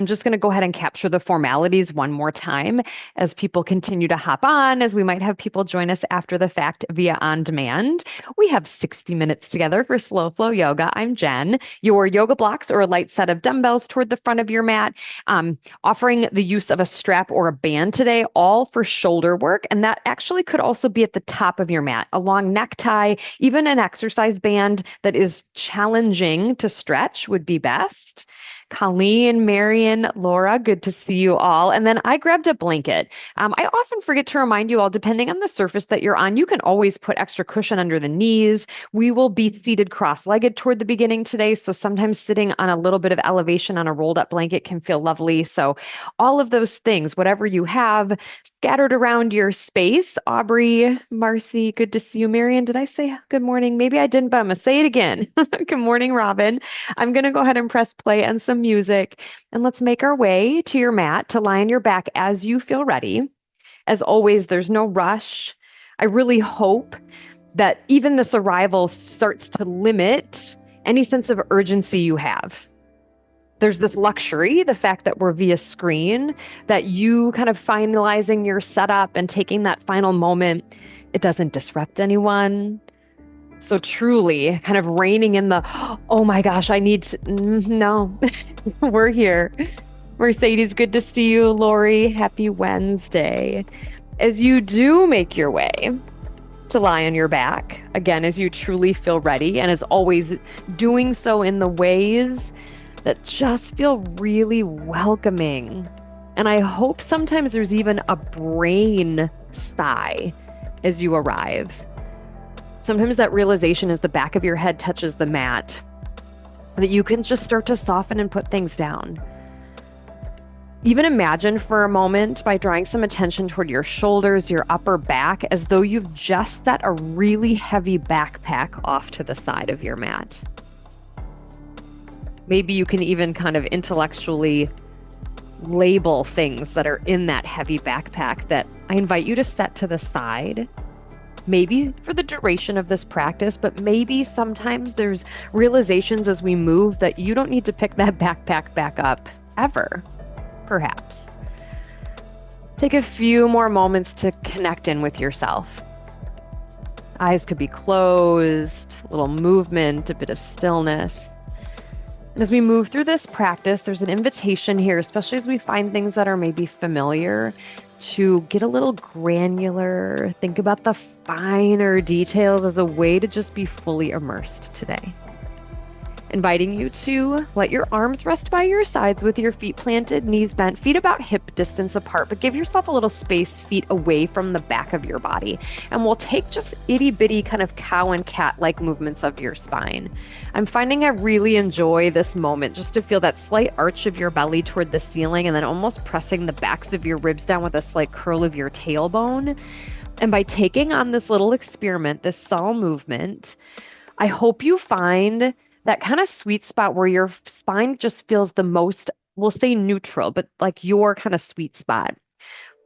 I'm just going to go ahead and capture the formalities one more time as people continue to hop on, as we might have people join us after the fact via on demand. We have 60 minutes together for Slow Flow Yoga. I'm Jen. Your yoga blocks or a light set of dumbbells toward the front of your mat, offering the use of a strap or a band today, all for shoulder work. And that actually could also be at the top of your mat, a long necktie, even an exercise band that is challenging to stretch would be best. Colleen, Marion, Laura, good to see you all. And then I grabbed a blanket. I often forget to remind you all, depending on the surface that you're on, you can always put extra cushion under the knees. We will be seated cross-legged toward the beginning today, so sometimes sitting on a little bit of elevation on a rolled up blanket can feel lovely. So all of those things, whatever you have scattered around your space. Aubrey, Marcy, good to see you. Marion, did I say good morning? Maybe I didn't, but I'm gonna say it again. Good morning, Robin. I'm going to go ahead and press play and some music, and let's make our way to your mat to lie on your back as you feel ready. As always, there's no rush. I really hope that even this arrival starts to limit any sense of urgency you have. There's this luxury, the fact that we're via screen, that you kind of finalizing your setup and taking that final moment, it doesn't disrupt anyone. So truly kind of reining in the, oh my gosh, I need to, no, we're here. Mercedes, good to see you. Lori, happy Wednesday. As you do make your way to lie on your back, again, as you truly feel ready, and as always, doing so in the ways that just feel really welcoming. And I hope sometimes there's even a brain sigh as you arrive. Sometimes that realization as the back of your head touches the mat, that you can just start to soften and put things down. Even imagine for a moment by drawing some attention toward your shoulders, your upper back, as though you've just set a really heavy backpack off to the side of your mat. Maybe you can even kind of intellectually label things that are in that heavy backpack that I invite you to set to the side. Maybe for the duration of this practice, but maybe sometimes there's realizations as we move that you don't need to pick that backpack back up ever, perhaps. Take a few more moments to connect in with yourself. Eyes could be closed, a little movement, a bit of stillness. And as we move through this practice, there's an invitation here, especially as we find things that are maybe familiar, to get a little granular, think about the finer details as a way to just be fully immersed today. Inviting you to let your arms rest by your sides with your feet planted, knees bent, feet about hip distance apart, but give yourself a little space, feet away from the back of your body. And we'll take just itty bitty kind of cow and cat-like movements of your spine. I'm finding I really enjoy this moment, just to feel that slight arch of your belly toward the ceiling and then almost pressing the backs of your ribs down with a slight curl of your tailbone. And by taking on this little experiment, this subtle movement, I hope you find that kind of sweet spot where your spine just feels the most, we'll say neutral, but like your kind of sweet spot.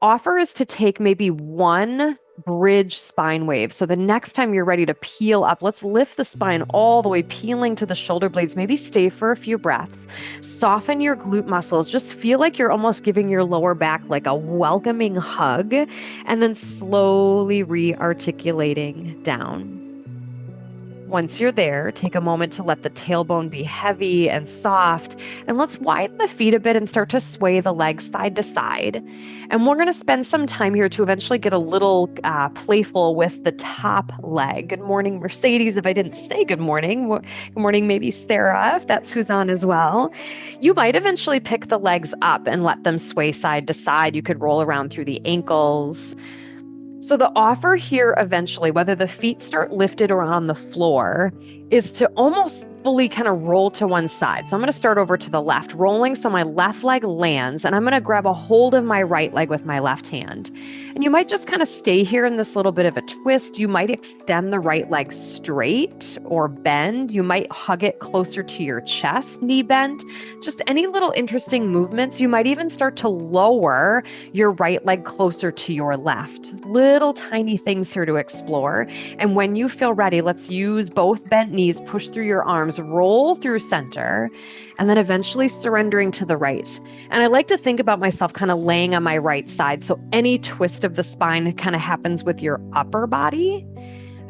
Offer is to take maybe one bridge spine wave. So the next time you're ready to peel up, let's lift the spine all the way, peeling to the shoulder blades. Maybe stay for a few breaths. Soften your glute muscles. Just feel like you're almost giving your lower back like a welcoming hug, and then slowly re-articulating down. Once you're there, take a moment to let the tailbone be heavy and soft, and let's widen the feet a bit and start to sway the legs side to side. And we're going to spend some time here to eventually get a little playful with the top leg. Good morning, Mercedes, if I didn't say good morning. Good morning, maybe Sarah, if that's who's on as well. You might eventually pick the legs up and let them sway side to side. You could roll around through the ankles. So the offer here eventually, whether the feet start lifted or on the floor, is to almost fully kind of roll to one side. So I'm going to start over to the left, rolling so my left leg lands, and I'm going to grab a hold of my right leg with my left hand. And you might just kind of stay here in this little bit of a twist. You might extend the right leg straight or bend. You might hug it closer to your chest, knee bent. Just any little interesting movements. You might even start to lower your right leg closer to your left. Little tiny things here to explore. And when you feel ready, let's use both bent knees, push through your arms, arms roll through center, and then eventually surrendering to the right. And I like to think about myself kind of laying on my right side. So any twist of the spine kind of happens with your upper body.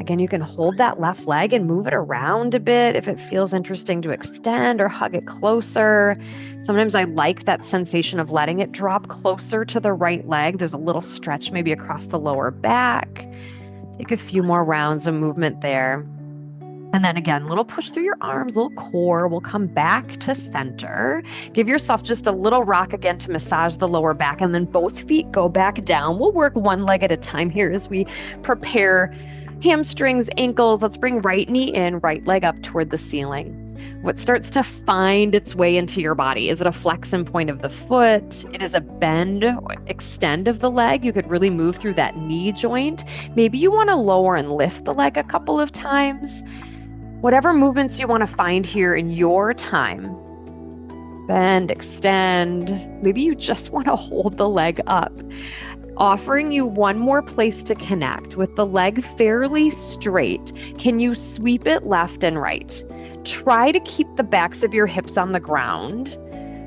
Again, you can hold that left leg and move it around a bit if it feels interesting to extend or hug it closer. Sometimes I like that sensation of letting it drop closer to the right leg. There's a little stretch maybe across the lower back. Take a few more rounds of movement there. And then again, little push through your arms, little core. We'll come back to center. Give yourself just a little rock again to massage the lower back, and then both feet go back down. We'll work one leg at a time here as we prepare hamstrings, ankles. Let's bring right knee in, right leg up toward the ceiling. What starts to find its way into your body? Is it a flex and point of the foot? It is a bend or extend of the leg. You could really move through that knee joint. Maybe you want to lower and lift the leg a couple of times. Whatever movements you want to find here in your time. Bend, extend. Maybe you just want to hold the leg up. Offering you one more place to connect with the leg fairly straight. Can you sweep it left and right? Try to keep the backs of your hips on the ground.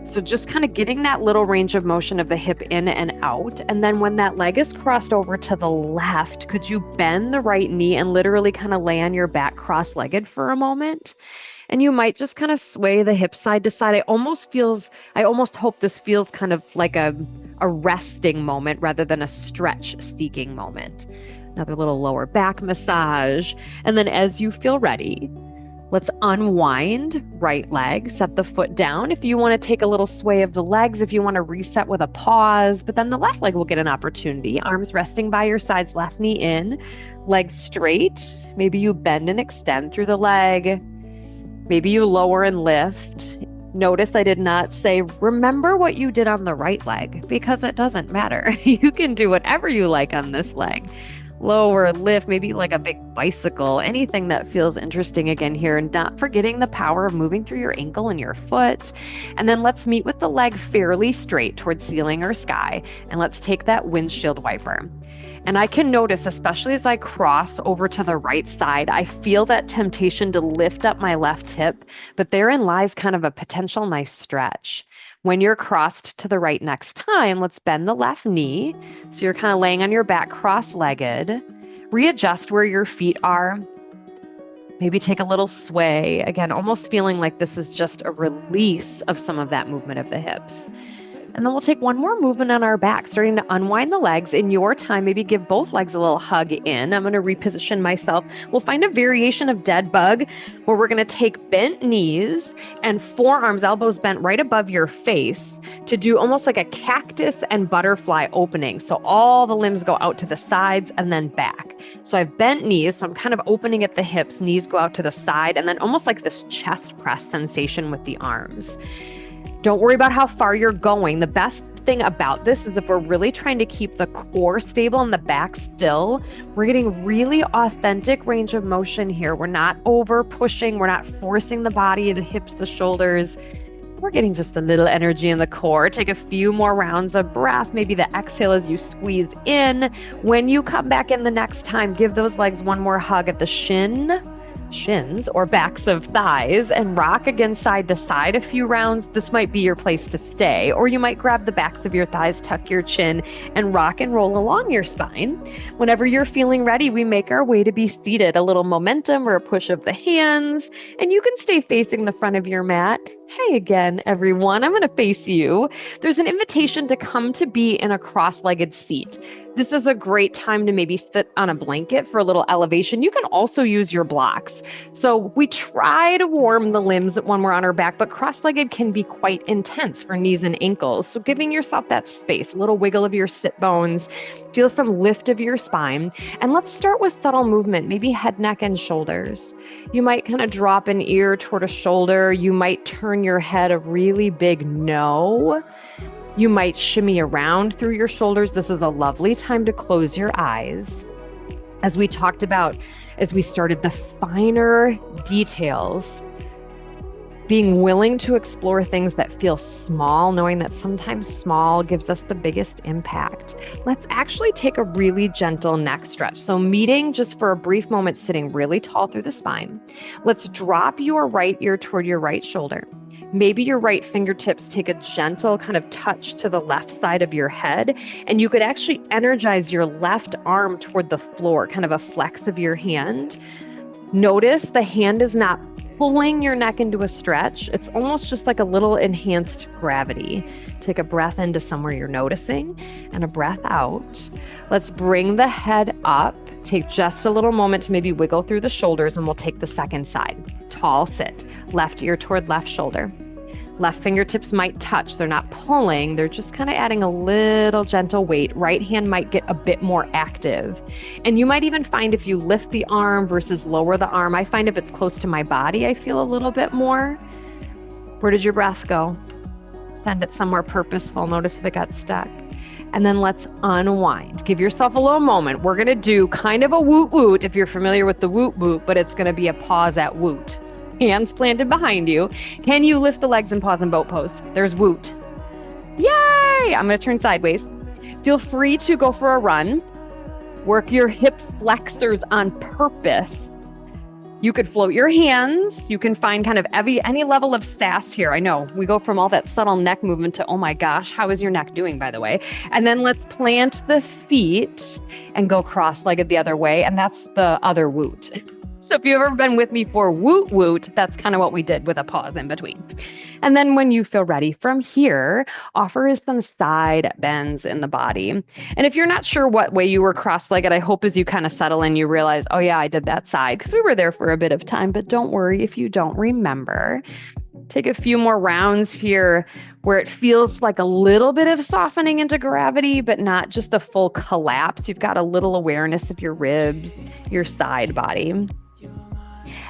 So just kind of getting that little range of motion of the hip in and out. And then when that leg is crossed over to the left, could you bend the right knee and literally kind of lay on your back cross-legged for a moment? And you might just kind of sway the hip side to side. I almost hope this feels kind of like a resting moment rather than a stretch seeking moment. Another little lower back massage. And then as you feel ready, let's unwind right leg, set the foot down. If you want to take a little sway of the legs, if you want to reset with a pause, but then the left leg will get an opportunity. Arms resting by your sides, left knee in, legs straight. Maybe you bend and extend through the leg. Maybe you lower and lift. Notice I did not say, remember what you did on the right leg, because it doesn't matter. You can do whatever you like on this leg. Lower, lift, maybe like a big bicycle, anything that feels interesting again here, and not forgetting the power of moving through your ankle and your foot. And then let's meet with the leg fairly straight towards ceiling or sky, and let's take that windshield wiper. And I can notice, especially as I cross over to the right side, I feel that temptation to lift up my left hip, but therein lies kind of a potential nice stretch. When you're crossed to the right next time, let's bend the left knee. So you're kind of laying on your back cross-legged. Readjust where your feet are. Maybe take a little sway. Again, almost feeling like this is just a release of some of that movement of the hips. And then we'll take one more movement on our back, starting to unwind the legs. In your time, maybe give both legs a little hug in. I'm going to reposition myself. We'll find a variation of dead bug where we're going to take bent knees and forearms, elbows bent right above your face to do almost like a cactus and butterfly opening. So all the limbs go out to the sides and then back. So I've bent knees, so I'm kind of opening at the hips, knees go out to the side, and then almost like this chest press sensation with the arms. Don't worry about how far you're going. The best thing about this is if we're really trying to keep the core stable and the back still, we're getting really authentic range of motion here. We're not over pushing. We're not forcing the body, the hips, the shoulders. We're getting just a little energy in the core. Take a few more rounds of breath. Maybe the exhale as you squeeze in. When you come back in the next time, give those legs one more hug at the shins or backs of thighs and rock again side to side a few rounds. This might be your place to stay, or you might grab the backs of your thighs, tuck your chin, and rock and roll along your spine. Whenever you're feeling ready, we make our way to be seated. A little momentum or a push of the hands, and you can stay facing the front of your mat. Hey again, everyone, I'm going to face you. There's an invitation to come to be in a cross-legged seat. This is a great time to maybe sit on a blanket for a little elevation. You can also use your blocks. So we try to warm the limbs when we're on our back, but cross-legged can be quite intense for knees and ankles. So giving yourself that space, a little wiggle of your sit bones, feel some lift of your spine. And let's start with subtle movement, maybe head, neck, and shoulders. You might kind of drop an ear toward a shoulder. You might turn your head a really big no. You might shimmy around through your shoulders. This is a lovely time to close your eyes. As we talked about, as we started, the finer details being willing to explore things that feel small, knowing that sometimes small gives us the biggest impact. Let's actually take a really gentle neck stretch. So meeting just for a brief moment, sitting really tall through the spine. Let's drop your right ear toward your right shoulder. Maybe your right fingertips take a gentle kind of touch to the left side of your head, and you could actually energize your left arm toward the floor, kind of a flex of your hand. Notice the hand is not pulling your neck into a stretch. It's almost just like a little enhanced gravity. Take a breath into somewhere you're noticing and a breath out. Let's bring the head up. Take just a little moment to maybe wiggle through the shoulders, and we'll take the second side. Tall sit, left ear toward left shoulder. Left fingertips might touch. They're not pulling. They're just kind of adding a little gentle weight. Right hand might get a bit more active. And you might even find if you lift the arm versus lower the arm, I find if it's close to my body, I feel a little bit more. Where did your breath go? Send it somewhere purposeful. Notice if it got stuck. And then let's unwind. Give yourself a little moment. We're going to do kind of a woot woot if you're familiar with the woot woot, but it's going to be a pause at woot. Hands planted behind you. Can you lift the legs and pause in boat pose? There's woot. Yay! I'm going to turn sideways. Feel free to go for a run. Work your hip flexors on purpose. You could float your hands. You can find kind of any level of sass here. I know we go from all that subtle neck movement to, oh my gosh, how is your neck doing, by the way? And then let's plant the feet and go cross-legged the other way. And that's the other woot. So if you've ever been with me for woot woot, that's kind of what we did with a pause in between. And then when you feel ready from here, offer some side bends in the body. And if you're not sure what way you were cross-legged, I hope as you kind of settle in, you realize, oh yeah, I did that side because we were there for a bit of time, but don't worry if you don't remember. Take a few more rounds here where it feels like a little bit of softening into gravity, but not just a full collapse. You've got a little awareness of your ribs, your side body.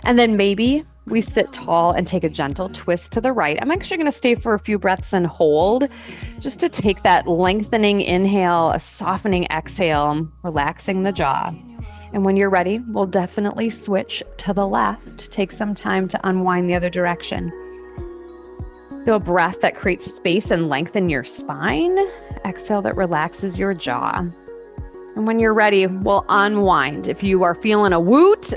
And then maybe we sit tall and take a gentle twist to the right. I'm actually going to stay for a few breaths and hold just to take that lengthening inhale, a softening exhale, relaxing the jaw. And when you're ready, we'll definitely switch to the left. Take some time to unwind the other direction. Feel a breath that creates space and length in your spine. Exhale that relaxes your jaw. And when you're ready, we'll unwind. If you are feeling a woot,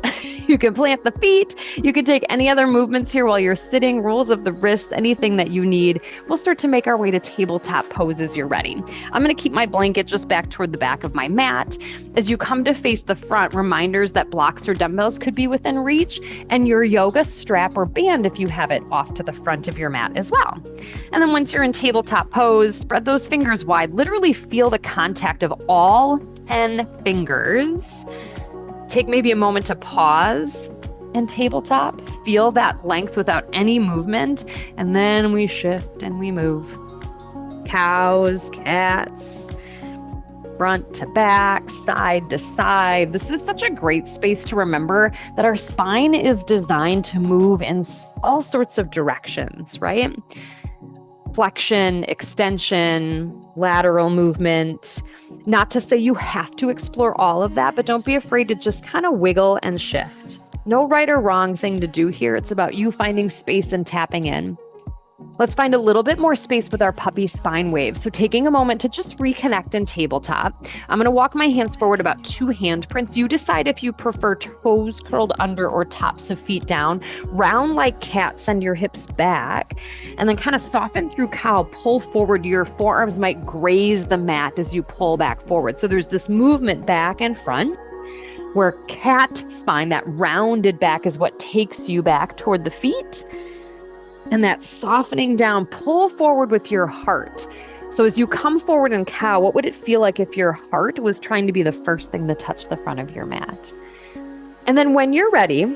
you can plant the feet. You can take any other movements here while you're sitting, rolls of the wrists, anything that you need. We'll start to make our way to tabletop pose as you're ready. I'm going to keep my blanket just back toward the back of my mat. As you come to face the front, reminders that blocks or dumbbells could be within reach, and your yoga strap or band if you have it off to the front of your mat as well. And then once you're in tabletop pose, spread those fingers wide. Literally feel the contact of all 10 fingers. Take maybe a moment to pause and tabletop. Feel that length without any movement. And then we shift and we move. Cows, cats, front to back, side to side. This is such a great space to remember that our spine is designed to move in all sorts of directions, right? Flexion, extension, lateral movement. Not to say you have to explore all of that, but don't be afraid to just kind of wiggle and shift. No right or wrong thing to do here. It's about you finding space and tapping in. Let's find a little bit more space with our puppy spine wave. So taking a moment to just reconnect in tabletop. I'm going to walk my hands forward about 2 handprints. You decide if you prefer toes curled under or tops of feet down. Round like cat, send your hips back. And then kind of soften through cow, pull forward. Your forearms might graze the mat as you pull back forward. So there's this movement back and front. Where cat spine, that rounded back, is what takes you back toward the feet. And that softening down, pull forward with your heart. So as you come forward in cow, what would it feel like if your heart was trying to be the first thing to touch the front of your mat? And then when you're ready,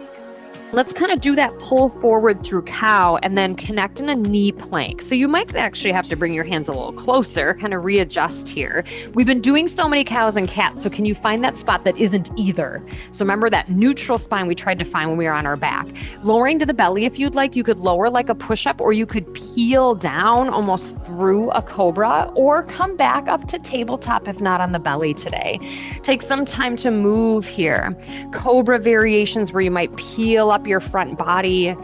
let's kind of do that pull forward through cow and then connect in a knee plank. So you might actually have to bring your hands a little closer, kind of readjust here. We've been doing so many cows and cats, so can you find that spot that isn't either? So remember that neutral spine we tried to find when we were on our back. Lowering to the belly if you'd like, you could lower like a push-up, or you could peel down almost through a cobra, or come back up to tabletop if not on the belly today. Take some time to move here. Cobra variations where you might peel up your front body,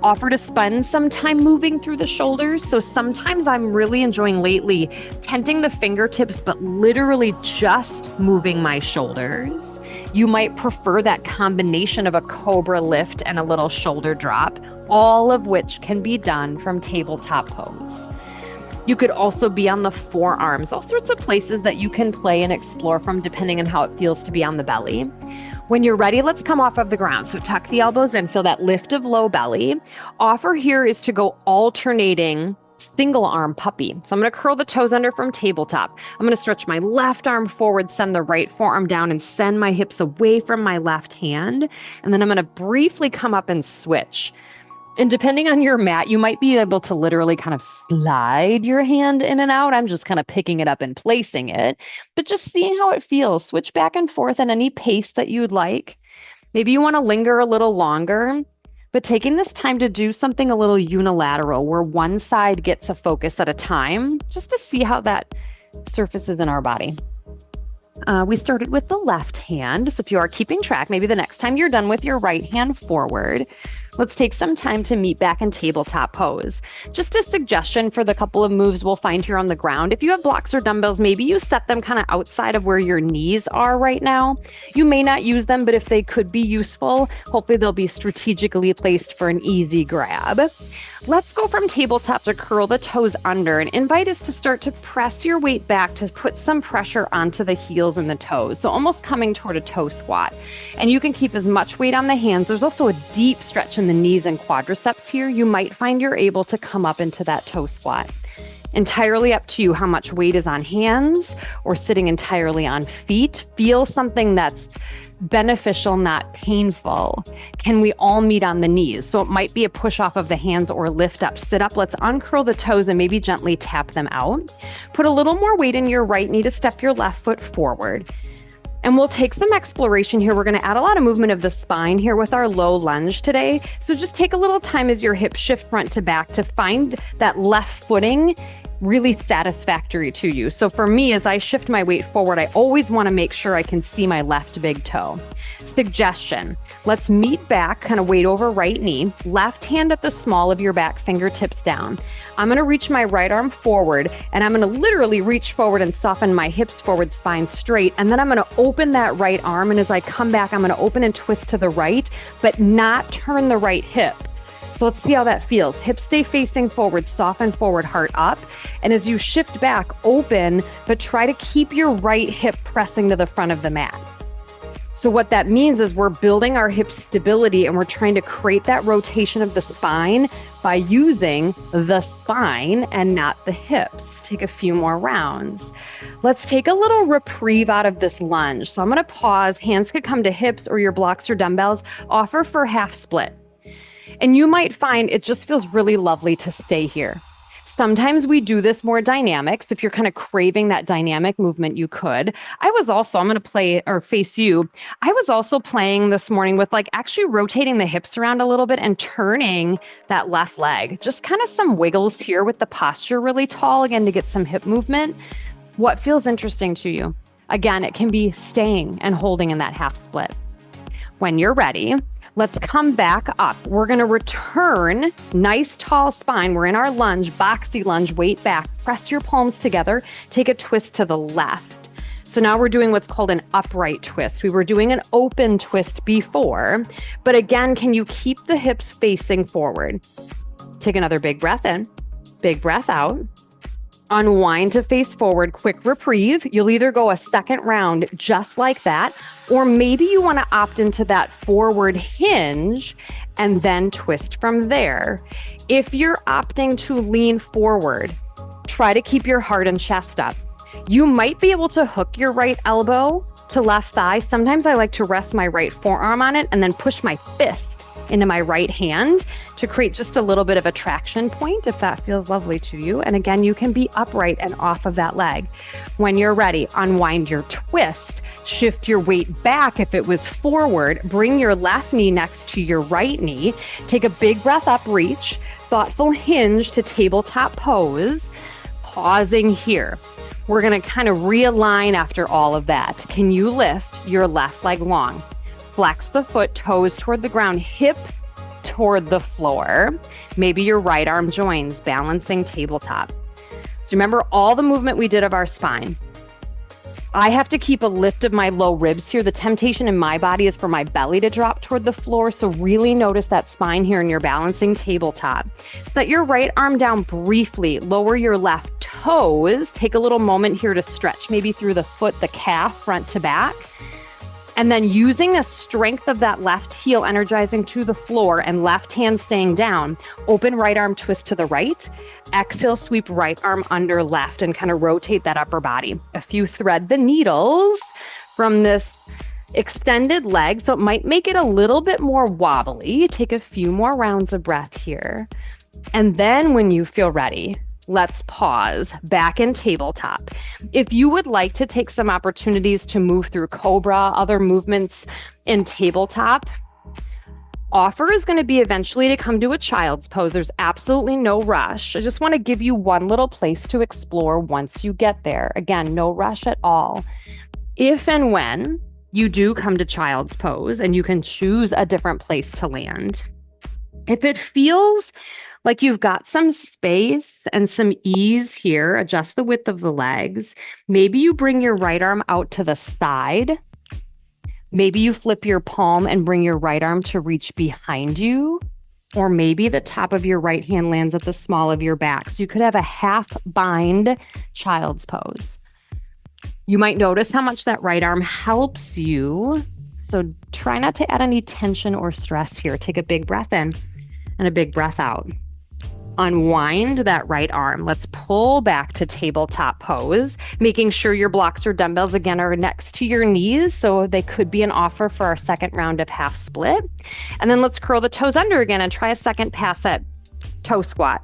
Offer to spend some time moving through the shoulders. So sometimes I'm really enjoying lately tenting the fingertips, but literally just moving my shoulders. You might prefer that combination of a cobra lift and a little shoulder drop, all of which can be done from tabletop pose. You could also be on the forearms, all sorts of places that you can play and explore from depending on how it feels to be on the belly. When you're ready, let's come off of the ground. So tuck the elbows in, feel that lift of low belly. Offer here is to go alternating single arm puppy. So I'm going to curl the toes under from tabletop. I'm going to stretch my left arm forward, send the right forearm down, and send my hips away from my left hand. And then I'm going to briefly come up and switch. And depending on your mat, you might be able to literally kind of slide your hand in and out. I'm just kind of picking it up and placing it, but just seeing how it feels. Switch back and forth at any pace that you'd like. Maybe you want to linger a little longer, but taking this time to do something a little unilateral where one side gets a focus at a time, just to see how that surfaces in our body. We started with the left hand. So if you are keeping track, maybe the next time you're done with your right hand forward, let's take some time to meet back in tabletop pose. Just a suggestion for the couple of moves we'll find here on the ground. If you have blocks or dumbbells, maybe you set them kind of outside of where your knees are right now. You may not use them, but if they could be useful, hopefully they'll be strategically placed for an easy grab. Let's go from tabletop to curl the toes under, and invite is to start to press your weight back to put some pressure onto the heels and the toes. So almost coming toward a toe squat. And you can keep as much weight on the hands. There's also a deep stretch in the knees and quadriceps here. You might find you're able to come up into that toe squat. Entirely up to you how much weight is on hands or sitting entirely on feet. Feel something that's beneficial, not painful. Can we all meet on the knees? So it might be a push off of the hands or lift up. Sit up. Let's uncurl the toes and maybe gently tap them out. Put a little more weight in your right knee to step your left foot forward. And we'll take some exploration here. We're going to add a lot of movement of the spine here with our low lunge today. So just take a little time as your hips shift front to back to find that left footing really satisfactory to you. So for me, as I shift my weight forward, I always want to make sure I can see my left big toe. Suggestion, let's meet back, kind of weight over right knee, left hand at the small of your back, fingertips down. I'm going to reach my right arm forward, and I'm going to literally reach forward and soften my hips forward, spine straight. And then I'm going to open that right arm. And as I come back, I'm going to open and twist to the right, but not turn the right hip. So let's see how that feels. Hips stay facing forward, soften forward, heart up. And as you shift back, open, but try to keep your right hip pressing to the front of the mat. So what that means is we're building our hip stability and we're trying to create that rotation of the spine by using the spine and not the hips. Take a few more rounds. Let's take a little reprieve out of this lunge. So I'm going to pause. Hands could come to hips or your blocks or dumbbells. Offer for half split. And you might find it just feels really lovely to stay here. Sometimes we do this more dynamic. So if you're kind of craving that dynamic movement, you could. I'm going to play or face you. I was also playing this morning with actually rotating the hips around a little bit and turning that left leg. Just kind of some wiggles here with the posture really tall, again, to get some hip movement. What feels interesting to you? Again, it can be staying and holding in that half split. When you're ready, let's come back up. We're going to return, nice tall spine. We're in our lunge, boxy lunge, weight back. Press your palms together. Take a twist to the left. So now we're doing what's called an upright twist. We were doing an open twist before, but again, can you keep the hips facing forward? Take another big breath in, big breath out. Unwind to face forward, quick reprieve. You'll either go a second round just like that, or maybe you want to opt into that forward hinge and then twist from there. If you're opting to lean forward, try to keep your heart and chest up. You might be able to hook your right elbow to left thigh. Sometimes I like to rest my right forearm on it and then push my fist into my right hand to create just a little bit of a traction point if that feels lovely to you. And again, you can be upright and off of that leg. When you're ready, unwind your twist, shift your weight back if it was forward, bring your left knee next to your right knee, take a big breath up, reach, thoughtful hinge to tabletop pose, pausing here. We're gonna kind of realign after all of that. Can you lift your left leg long? Flex the foot, toes toward the ground, hip toward the floor. Maybe your right arm joins, balancing tabletop. So remember all the movement we did of our spine. I have to keep a lift of my low ribs here. The temptation in my body is for my belly to drop toward the floor. So really notice that spine here and you're balancing tabletop. Set your right arm down briefly. Lower your left toes. Take a little moment here to stretch, maybe through the foot, the calf, front to back. And then using the strength of that left heel, energizing to the floor and left hand staying down, open right arm twist to the right. Exhale, sweep right arm under left and kind of rotate that upper body. A few thread the needles from this extended leg. So it might make it a little bit more wobbly. Take a few more rounds of breath here. And then when you feel ready, let's pause back in tabletop. If you would like to take some opportunities to move through Cobra, other movements in tabletop, offer is going to be eventually to come to a child's pose. There's absolutely no rush. I just want to give you one little place to explore once you get there. Again, no rush at all. If and when you do come to child's pose, and you can choose a different place to land, if it feels like you've got some space and some ease here, adjust the width of the legs. Maybe you bring your right arm out to the side. Maybe you flip your palm and bring your right arm to reach behind you. Or maybe the top of your right hand lands at the small of your back. So you could have a half bind child's pose. You might notice how much that right arm helps you. So try not to add any tension or stress here. Take a big breath in and a big breath out. Unwind that right arm. Let's pull back to tabletop pose, making sure your blocks or dumbbells again are next to your knees. So they could be an offer for our second round of half split. And then let's curl the toes under again and try a second pass at toe squat.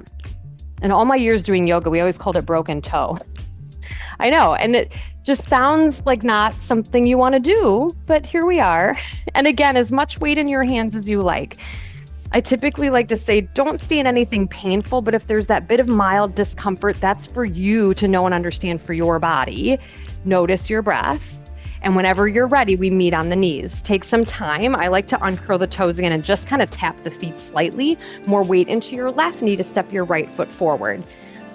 In all my years doing yoga, we always called it broken toe. I know, and it just sounds like not something you want to do, but here we are. And again, as much weight in your hands as you like. I typically like to say, don't stay in anything painful, but if there's that bit of mild discomfort, that's for you to know and understand for your body. Notice your breath. And whenever you're ready, we meet on the knees. Take some time. I like to uncurl the toes again and just kind of tap the feet slightly. More weight into your left knee to step your right foot forward.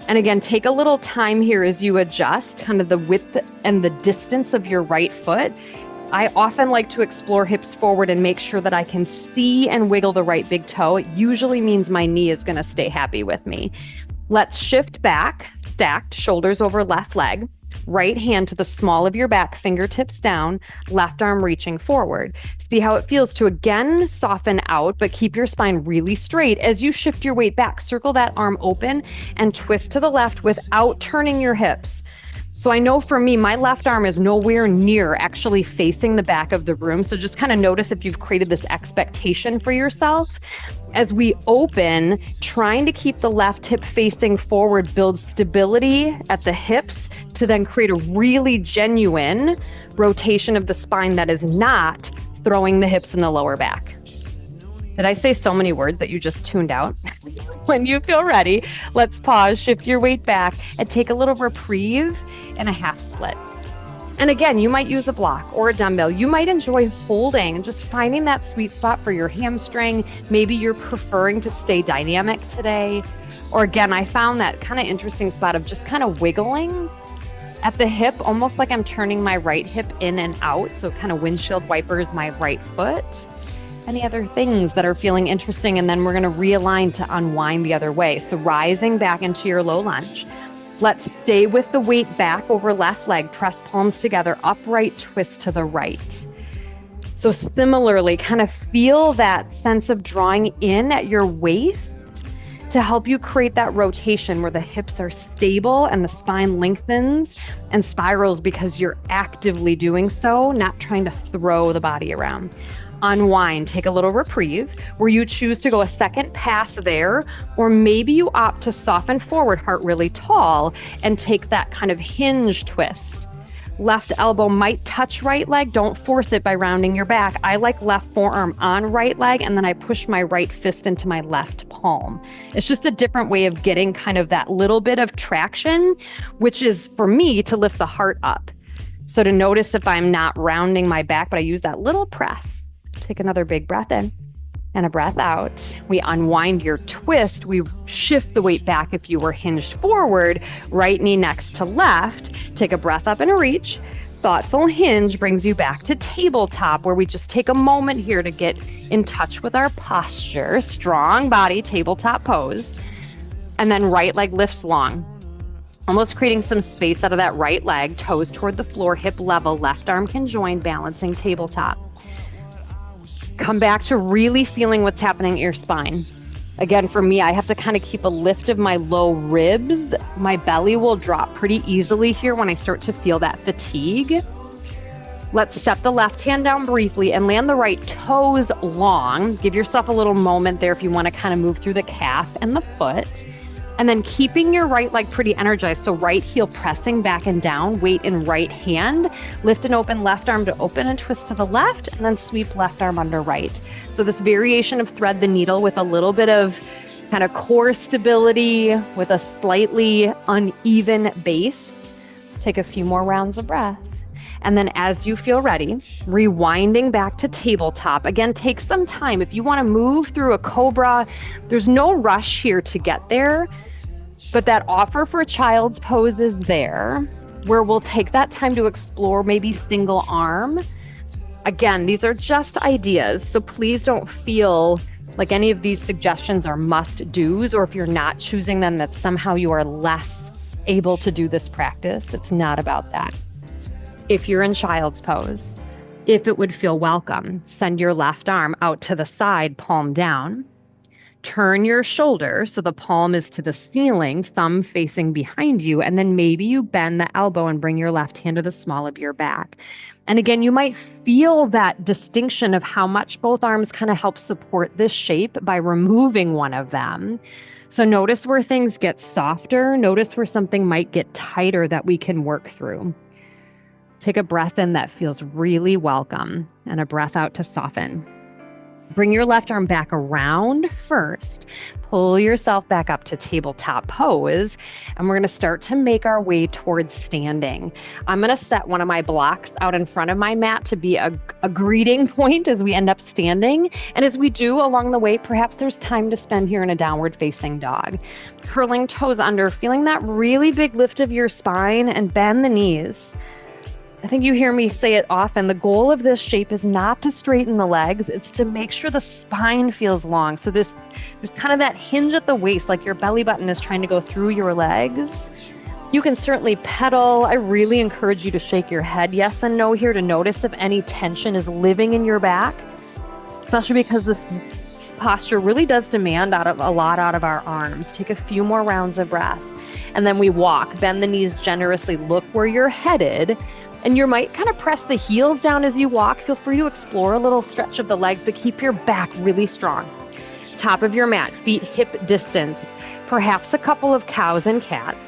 And again, take a little time here as you adjust kind of the width and the distance of your right foot. I often like to explore hips forward and make sure that I can see and wiggle the right big toe. It usually means my knee is going to stay happy with me. Let's shift back, stacked, shoulders over left leg. Right hand to the small of your back, fingertips down, left arm reaching forward. See how it feels to again soften out, but keep your spine really straight. As you shift your weight back, circle that arm open and twist to the left without turning your hips. So I know for me, my left arm is nowhere near actually facing the back of the room. So just kind of notice if you've created this expectation for yourself. As we open, trying to keep the left hip facing forward builds stability at the hips to then create a really genuine rotation of the spine that is not throwing the hips in the lower back. Did I say so many words that you just tuned out? When you feel ready, let's pause, shift your weight back, and take a little reprieve in a half split. And again, you might use a block or a dumbbell. You might enjoy holding and just finding that sweet spot for your hamstring. Maybe you're preferring to stay dynamic today. Or again, I found that kind of interesting spot of just kind of wiggling at the hip, almost like I'm turning my right hip in and out. So kind of windshield wipers my right foot. Any other things that are feeling interesting? And then we're going to realign to unwind the other way. So rising back into your low lunge. Let's stay with the weight back over left leg. Press palms together, upright twist to the right. So similarly, kind of feel that sense of drawing in at your waist to help you create that rotation where the hips are stable and the spine lengthens and spirals because you're actively doing so, not trying to throw the body around. Unwind, take a little reprieve where you choose to go a second pass there, or maybe you opt to soften forward, heart really tall, and take that kind of hinge twist. Left elbow might touch right leg. Don't force it by rounding your back. I like left forearm on right leg, and then I push my right fist into my left palm. It's just a different way of getting kind of that little bit of traction, which is for me to lift the heart up. So to notice if I'm not rounding my back, but I use that little press. Take another big breath in and a breath out. We unwind your twist. We shift the weight back if you were hinged forward, right knee next to left. Take a breath up and a reach. Thoughtful hinge brings you back to tabletop, where we just take a moment here to get in touch with our posture. Strong body, tabletop pose. And then right leg lifts long, almost creating some space out of that right leg, toes toward the floor, hip level, left arm can join, balancing tabletop. Come back to really feeling what's happening at your spine. Again, for me, I have to kind of keep a lift of my low ribs. My belly will drop pretty easily here when I start to feel that fatigue. Let's step the left hand down briefly and land the right toes long. Give yourself a little moment there if you want to kind of move through the calf and the foot. And then keeping your right leg pretty energized. So right heel pressing back and down, weight in right hand. Lift and open left arm to open and twist to the left, and then sweep left arm under right. So this variation of thread the needle with a little bit of kind of core stability with a slightly uneven base. Take a few more rounds of breath. And then as you feel ready, rewinding back to tabletop. Again, take some time. If you want to move through a cobra, there's no rush here to get there, but that offer for child's pose is there, where we'll take that time to explore maybe single arm. Again, these are just ideas, so please don't feel like any of these suggestions are must-dos, or if you're not choosing them, that somehow you are less able to do this practice. It's not about that. If you're in child's pose, if it would feel welcome, send your left arm out to the side, palm down. Turn your shoulder so the palm is to the ceiling, thumb facing behind you, and then maybe you bend the elbow and bring your left hand to the small of your back. And again, you might feel that distinction of how much both arms kind of help support this shape by removing one of them. So notice where things get softer. Notice where something might get tighter that we can work through. Take a breath in that feels really welcome and a breath out to soften. Bring your left arm back around first. Pull yourself back up to tabletop pose. And we're going to start to make our way towards standing. I'm going to set one of my blocks out in front of my mat to be a greeting point as we end up standing. And as we do along the way, perhaps there's time to spend here in a downward facing dog. Curling toes under, feeling that really big lift of your spine, and bend the knees. I think you hear me say it often. The goal of this shape is not to straighten the legs. It's to make sure the spine feels long. So there's kind of that hinge at the waist, like your belly button is trying to go through your legs. You can certainly pedal. I really encourage you to shake your head yes and no here to notice if any tension is living in your back, especially because this posture really does demand a lot out of our arms. Take a few more rounds of breath. And then we walk. Bend the knees generously. Look where you're headed. And you might kind of press the heels down as you walk. Feel free to explore a little stretch of the legs, but keep your back really strong. Top of your mat, feet hip distance, perhaps a couple of cows and cats.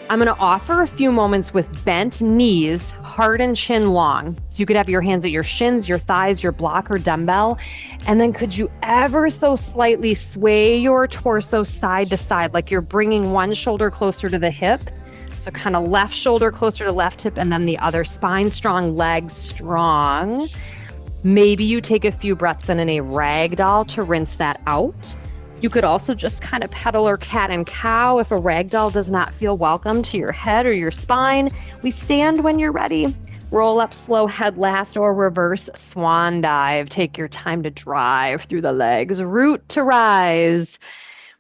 I'm going to offer a few moments with bent knees, heart and chin long. So you could have your hands at your shins, your thighs, your block or dumbbell. And then could you ever so slightly sway your torso side to side, like you're bringing one shoulder closer to the hip. So kind of left shoulder closer to left hip, and then the other. Spine strong, legs strong. Maybe you take a few breaths in a ragdoll to rinse that out. You could also just kind of pedal or cat and cow if a ragdoll does not feel welcome to your head or your spine. We stand when you're ready. Roll up slow head last or reverse swan dive. Take your time to drive through the legs. Root to rise.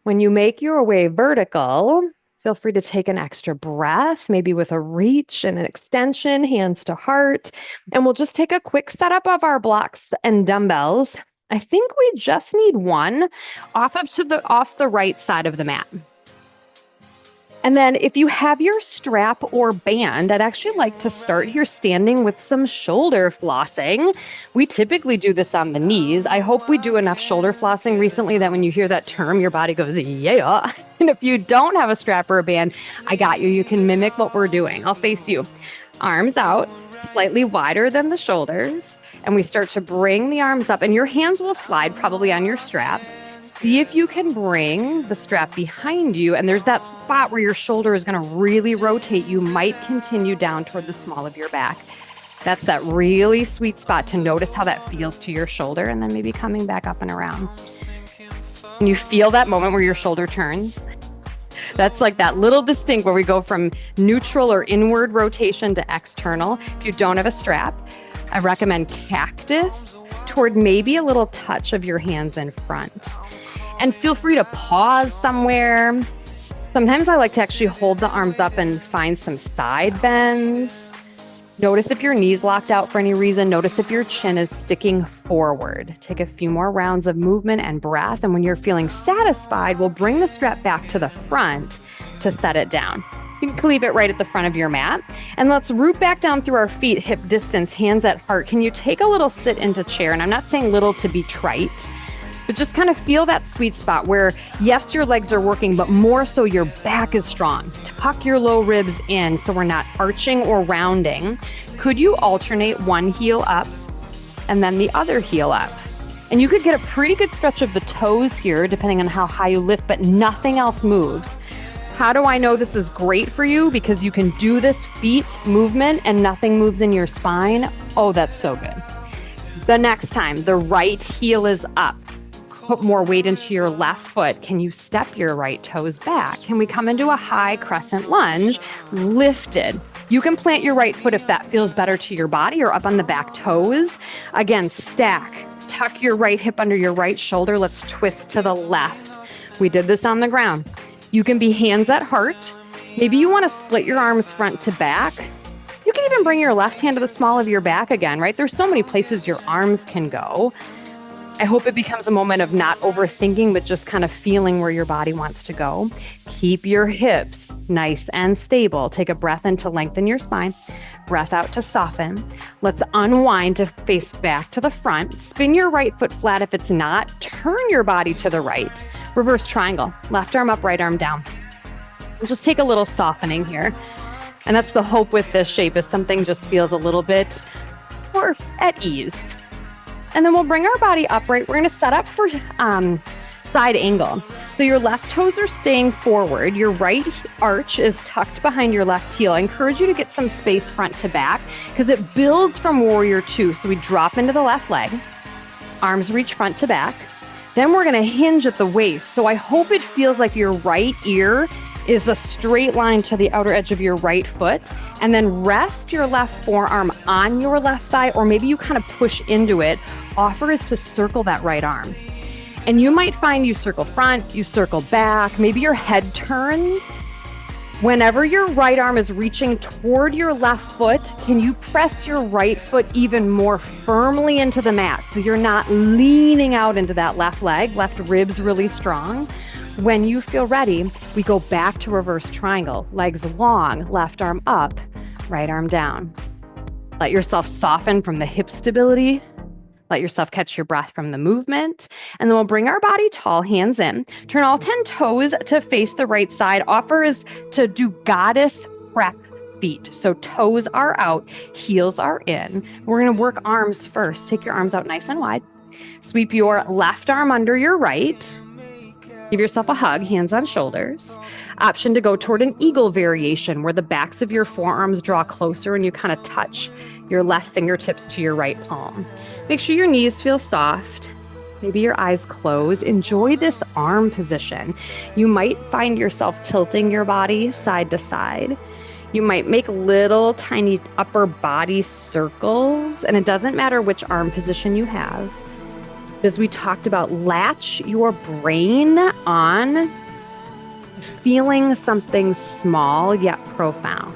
When you make your way vertical, feel free to take an extra breath, maybe with a reach and an extension, hands to heart. And we'll just take a quick setup of our blocks and dumbbells. I think we just need one off the right side of the mat. And then if you have your strap or band, I'd actually like to start here standing with some shoulder flossing. We typically do this on the knees. I hope we do enough shoulder flossing recently that when you hear that term, your body goes, yeah. And if you don't have a strap or a band, I got you. You can mimic what we're doing. I'll face you. Arms out, slightly wider than the shoulders. And we start to bring the arms up, and your hands will slide probably on your strap. See if you can bring the strap behind you, and there's that spot where your shoulder is going to really rotate. You might continue down toward the small of your back. That's that really sweet spot to notice how that feels to your shoulder, and then maybe coming back up and around. And you feel that moment where your shoulder turns. That's like that little distinct where we go from neutral or inward rotation to external. If you don't have a strap, I recommend cactus toward maybe a little touch of your hands in front. And feel free to pause somewhere. Sometimes I like to actually hold the arms up and find some side bends. Notice if your knee's locked out for any reason. Notice if your chin is sticking forward. Take a few more rounds of movement and breath. And when you're feeling satisfied, we'll bring the strap back to the front to set it down. You can leave it right at the front of your mat. And let's root back down through our feet, hip distance, hands at heart. Can you take a little sit into chair? And I'm not saying little to be trite, but just kind of feel that sweet spot where, yes, your legs are working, but more so your back is strong. Tuck your low ribs in so we're not arching or rounding. Could you alternate one heel up and then the other heel up? And you could get a pretty good stretch of the toes here, depending on how high you lift, but nothing else moves. How do I know this is great for you? Because you can do this feet movement and nothing moves in your spine. Oh, that's so good. The next time, the right heel is up. Put more weight into your left foot. Can you step your right toes back? Can we come into a high crescent lunge, lifted? You can plant your right foot if that feels better to your body or up on the back toes. Again, stack. Tuck your right hip under your right shoulder. Let's twist to the left. We did this on the ground. You can be hands at heart. Maybe you want to split your arms front to back. You can even bring your left hand to the small of your back again, right? There's so many places your arms can go. I hope it becomes a moment of not overthinking, but just kind of feeling where your body wants to go. Keep your hips nice and stable. Take a breath in to lengthen your spine. Breath out to soften. Let's unwind to face back to the front. Spin your right foot flat if it's not. Turn your body to the right. Reverse triangle. Left arm up, right arm down. We'll just take a little softening here. And that's the hope with this shape, is something just feels a little bit more at ease. And then we'll bring our body upright. We're going to set up for side angle. So your left toes are staying forward. Your right arch is tucked behind your left heel. I encourage you to get some space front to back because it builds from warrior two. So we drop into the left leg. Arms reach front to back. Then we're going to hinge at the waist. So I hope it feels like your right ear is a straight line to the outer edge of your right foot, and then rest your left forearm on your left thigh, or maybe you kind of push into it. Offer is to circle that right arm. And you might find you circle front, you circle back, maybe your head turns. Whenever your right arm is reaching toward your left foot, can you press your right foot even more firmly into the mat so you're not leaning out into that left leg, left ribs really strong? When you feel ready, we go back to reverse triangle. Legs long, left arm up, right arm down. Let yourself soften from the hip stability. Let yourself catch your breath from the movement. And then we'll bring our body tall, hands in. Turn all 10 toes to face the right side. Offer is to do goddess prep feet. So toes are out, heels are in. We're going to work arms first. Take your arms out nice and wide. Sweep your left arm under your right. Give yourself a hug, hands on shoulders. Option to go toward an eagle variation where the backs of your forearms draw closer and you kind of touch your left fingertips to your right palm. Make sure your knees feel soft. Maybe your eyes close. Enjoy this arm position. You might find yourself tilting your body side to side. You might make little tiny upper body circles, and it doesn't matter which arm position you have. As we talked about, latch your brain on feeling something small yet profound.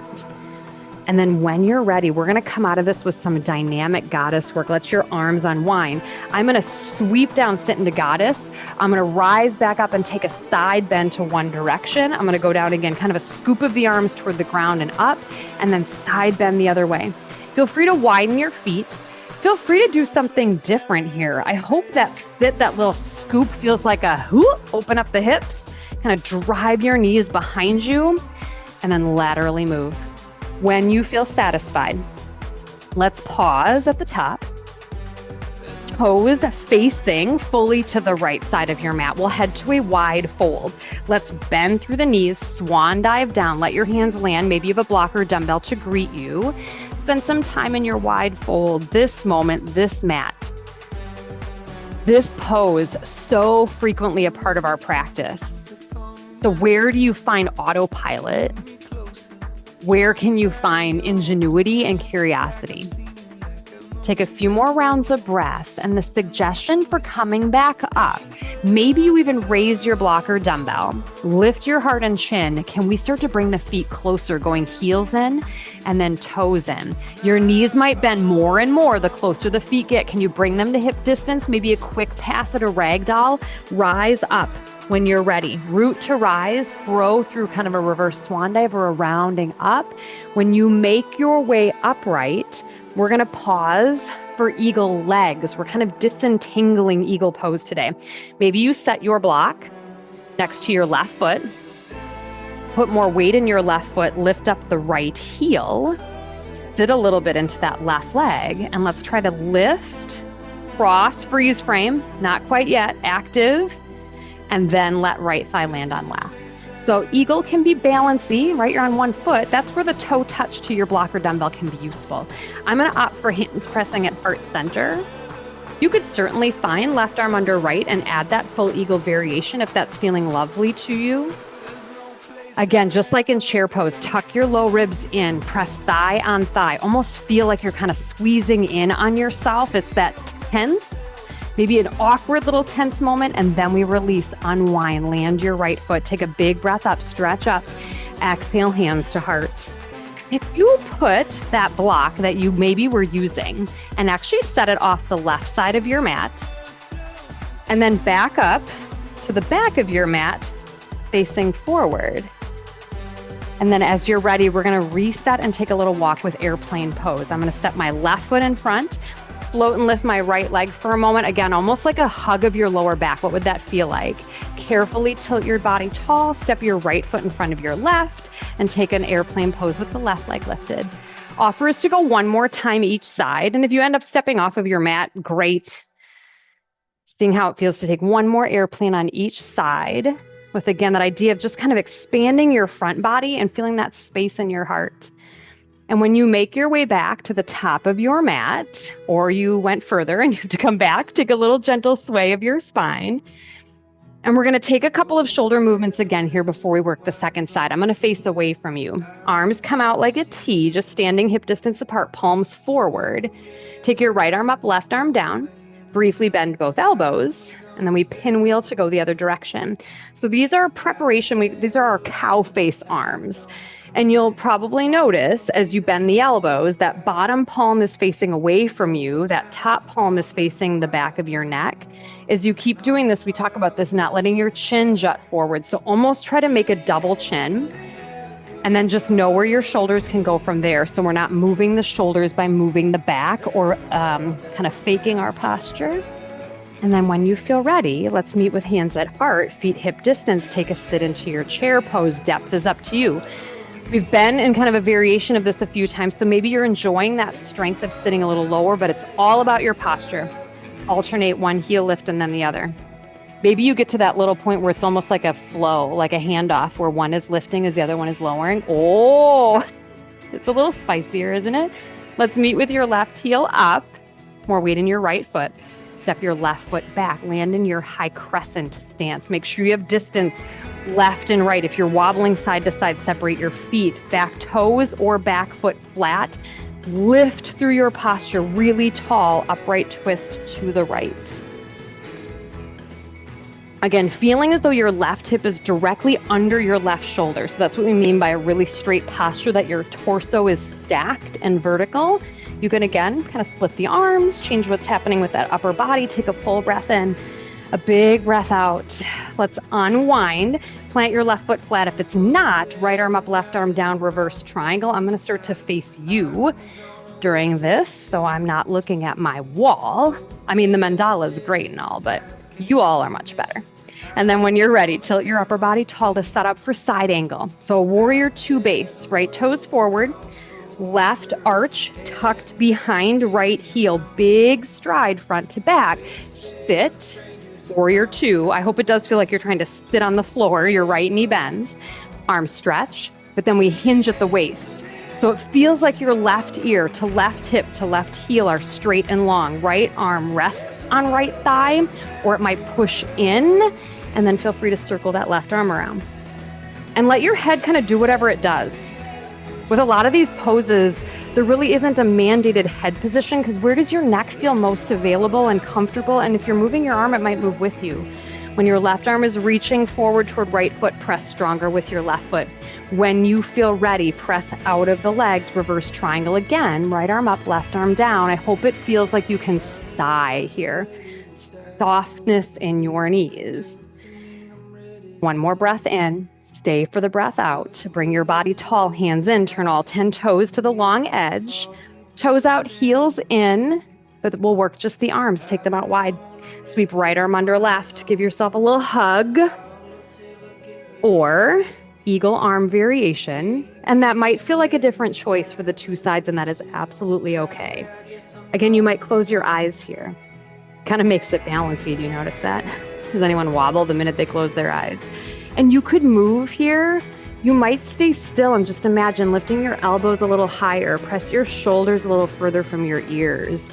And then when you're ready, we're going to come out of this with some dynamic goddess work. Let your arms unwind. I'm going to sweep down, sit into goddess. I'm going to rise back up and take a side bend to one direction. I'm going to go down again, kind of a scoop of the arms toward the ground and up, and then side bend the other way. Feel free to widen your feet. Feel free to do something different here. I hope that sit, that little scoop feels like a whoop, open up the hips, kind of drive your knees behind you, and then laterally move. When you feel satisfied, let's pause at the top. Toes facing fully to the right side of your mat. We'll head to a wide fold. Let's bend through the knees, swan dive down. Let your hands land. Maybe you have a blocker dumbbell to greet you. spend some time in your wide fold, this moment, this mat. This pose, so frequently a part of our practice. So where do you find autopilot? Where can you find ingenuity and curiosity? Take a few more rounds of breath, and the suggestion for coming back up, maybe you even raise your block or dumbbell, lift your heart and chin. Can we start to bring the feet closer, going heels in and then toes in? Your knees might bend more and more the closer the feet get. Can you bring them to hip distance? Maybe a quick pass at a ragdoll. Rise up when you're ready. Root to rise, grow through kind of a reverse swan dive or a rounding up. When you make your way upright, we're going to pause for eagle legs. We're kind of disentangling eagle pose today. Maybe you set your block next to your left foot, put more weight in your left foot, lift up the right heel, sit a little bit into that left leg, and let's try to lift, cross, freeze frame, not quite yet, active, and then let right thigh land on left. So eagle can be balancy, right? You're on one foot. That's where the toe touch to your block or dumbbell can be useful. I'm going to opt for hands pressing at heart center. You could certainly find left arm under right and add that full eagle variation if that's feeling lovely to you. Again, just like in chair pose, tuck your low ribs in, press thigh on thigh, almost feel like you're kind of squeezing in on yourself. It's that tense. Maybe an awkward little tense moment, and then we release, unwind, land your right foot, take a big breath up, stretch up, exhale, hands to heart. If you put that block that you maybe were using and actually set it off the left side of your mat, and then back up to the back of your mat, facing forward. And then as you're ready, we're gonna reset and take a little walk with airplane pose. I'm gonna step my left foot in front, float and lift my right leg for a moment. Again, almost like a hug of your lower back. What would that feel like? Carefully tilt your body tall, step your right foot in front of your left, and take an airplane pose with the left leg lifted. Offer is to go one more time each side. And if you end up stepping off of your mat, great. Seeing how it feels to take one more airplane on each side with, again, that idea of just kind of expanding your front body and feeling that space in your heart. And when you make your way back to the top of your mat, or you went further and you have to come back, take a little gentle sway of your spine. And we're going to take a couple of shoulder movements again here before we work the second side. I'm going to face away from you. Arms come out like a T, just standing hip distance apart, palms forward. Take your right arm up, left arm down. Briefly bend both elbows. And then we pinwheel to go the other direction. So these are preparation. These are our cow face arms. And you'll probably notice as you bend the elbows, that bottom palm is facing away from you, that top palm is facing the back of your neck. As you keep doing this, we talk about this, not letting your chin jut forward. So almost try to make a double chin, and then just know where your shoulders can go from there. So we're not moving the shoulders by moving the back or kind of faking our posture. And then when you feel ready, let's meet with hands at heart, feet hip distance, take a sit into your chair pose. Depth is up to you. We've been in kind of a variation of this a few times, so maybe you're enjoying that strength of sitting a little lower, but it's all about your posture. Alternate one heel lift and then the other. Maybe you get to that little point where it's almost like a flow, like a handoff, where one is lifting as the other one is lowering. Oh, it's a little spicier, isn't it? Let's meet with your left heel up, more weight in your right foot. Step your left foot back, land in your high crescent stance. Make sure you have distance left and right. If you're wobbling side to side, separate your feet, back toes or back foot flat. Lift through your posture, really tall, upright twist to the right. Again, feeling as though your left hip is directly under your left shoulder. So that's what we mean by a really straight posture, that your torso is stacked and vertical. You can, again, kind of split the arms, change what's happening with that upper body, take a full breath in, a big breath out. Let's unwind, plant your left foot flat. If it's not, right arm up, left arm down, reverse triangle. I'm going to start to face you during this, so I'm not looking at my wall. I mean, the mandala is great and all, but you all are much better. And then when you're ready, tilt your upper body tall to set up for side angle. So a warrior two base, right toes forward, left arch tucked behind right heel, big stride front to back. Sit, warrior two. I hope it does feel like you're trying to sit on the floor. Your right knee bends, arms stretch, but then we hinge at the waist. So it feels like your left ear to left hip to left heel are straight and long. Right arm rests on right thigh, or it might push in, and then feel free to circle that left arm around. And let your head kind of do whatever it does. With a lot of these poses, there really isn't a mandated head position, because where does your neck feel most available and comfortable? And if you're moving your arm, it might move with you. When your left arm is reaching forward toward right foot, press stronger with your left foot. When you feel ready, press out of the legs, reverse triangle again, right arm up, left arm down. I hope it feels like you can sigh here. Softness in your knees. One more breath in. Stay for the breath out. Bring your body tall, hands in, turn all 10 toes to the long edge. Toes out, heels in, but we'll work just the arms. Take them out wide. Sweep right arm under left. Give yourself a little hug. Or eagle arm variation. And that might feel like a different choice for the two sides, and that is absolutely okay. Again, you might close your eyes here. Kind of makes it balancy. Do you notice that? Does anyone wobble the minute they close their eyes? And you could move here. You might stay still and just imagine lifting your elbows a little higher. Press your shoulders a little further from your ears.